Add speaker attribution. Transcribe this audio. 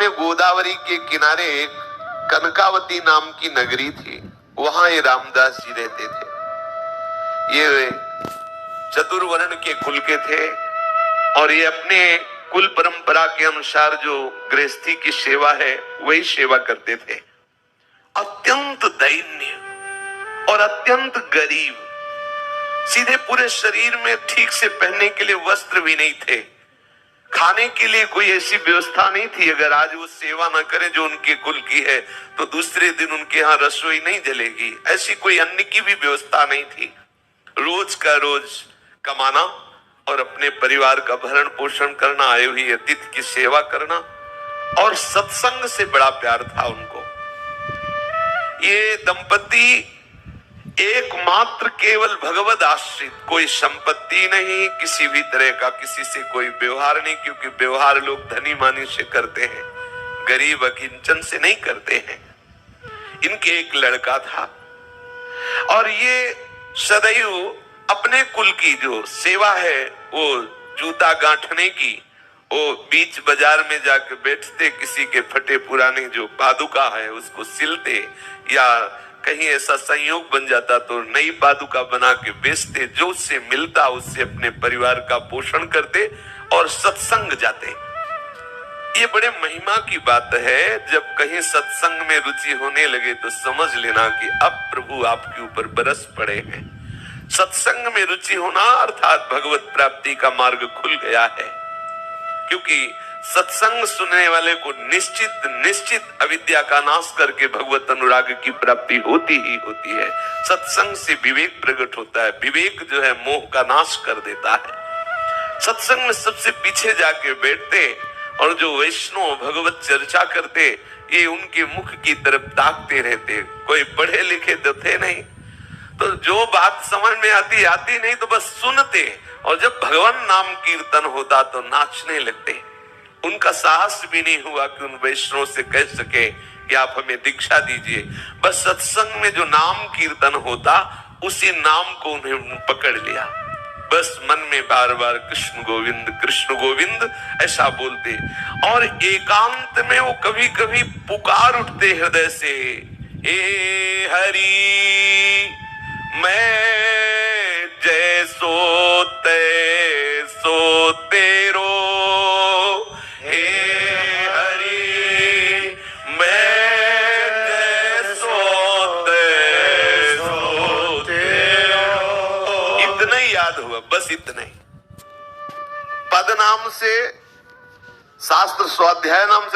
Speaker 1: में गोदावरी के किनारे एक कनकावती नाम की नगरी थी। वहां ये रामदास जी रहते थे। ये चतुर्वर्ण के कुल के थे और ये अपने कुल परंपरा के अनुसार जो गृहस्थी की सेवा है वही सेवा करते थे। अत्यंत दैन्य और अत्यंत गरीब, सीधे पूरे शरीर में ठीक से पहनने के लिए वस्त्र भी नहीं थे, खाने के लिए कोई ऐसी व्यवस्था नहीं थी। अगर आज वो सेवा ना करे जो उनके कुल की है तो दूसरे दिन उनके यहाँ रसोई नहीं जलेगी। ऐसी कोई अन्न की भी व्यवस्था नहीं थी। रोज का रोज कमाना और अपने परिवार का भरण पोषण करना, आए हुए अतिथि की सेवा करना, और सत्संग से बड़ा प्यार था उनको। ये दंपति एकमात्र केवल भगवत आश्रित, कोई संपत्ति नहीं, किसी भी तरह का किसी से कोई व्यवहार नहीं, क्योंकि व्यवहार लोग धनी मानी से करते हैं, गरीब अकिंचन से नहीं करते हैं। इनके एक लड़का था और ये सदैव अपने कुल की जो सेवा है वो जूता गांठने की, वो बीच बाजार में जाकर बैठते, किसी के फटे पुराने जो पादुका है उसको सिलते, या कहीं ऐसा संयोग बन जाता तो नई पादुका बना के बेचते। जो उससे मिलता उससे अपने परिवार का पोषण करते और सत्संग जाते। ये बड़े महिमा की बात है। जब कहीं सत्संग में रुचि होने लगे तो समझ लेना कि अब प्रभु आपके ऊपर बरस पड़े हैं। सत्संग में रुचि होना अर्थात भगवत प्राप्ति का मार्ग खुल गया है, क्योंकि सत्संग सुनने वाले को निश्चित निश्चित अविद्या का नाश करके भगवत अनुराग की प्राप्ति होती ही होती है। सत्संग से विवेक प्रकट होता है। विवेक जो है मोह का नाश कर देता है। सत्संग में सबसे पीछे जाके बैठते और जो वैष्णव भगवत चर्चा करते, ये उनके मुख की तरफ ताकते रहते। कोई पढ़े लिखे तो थे नहीं, तो जो बात समझ में आती आती नहीं तो बस सुनते, और जब भगवान नाम कीर्तन होता तो नाचने लगते। उनका साहस भी नहीं हुआ कि उन वैष्णव से कह सके कि आप हमें दीक्षा दीजिए। बस सत्संग में जो नाम कीर्तन होता उसी नाम को उन्हें पकड़ लिया। बस मन में बार बार कृष्ण गोविंद ऐसा बोलते, और एकांत में वो कभी कभी पुकार उठते हृदय से, हे हरि मैं जैसो तैसो तेरो, हे हरि मैं जैसो तैसो तेरो। इतना ही याद हुआ, बस इतना ही। पद नाम से, शास्त्र स्वाध्याय नाम से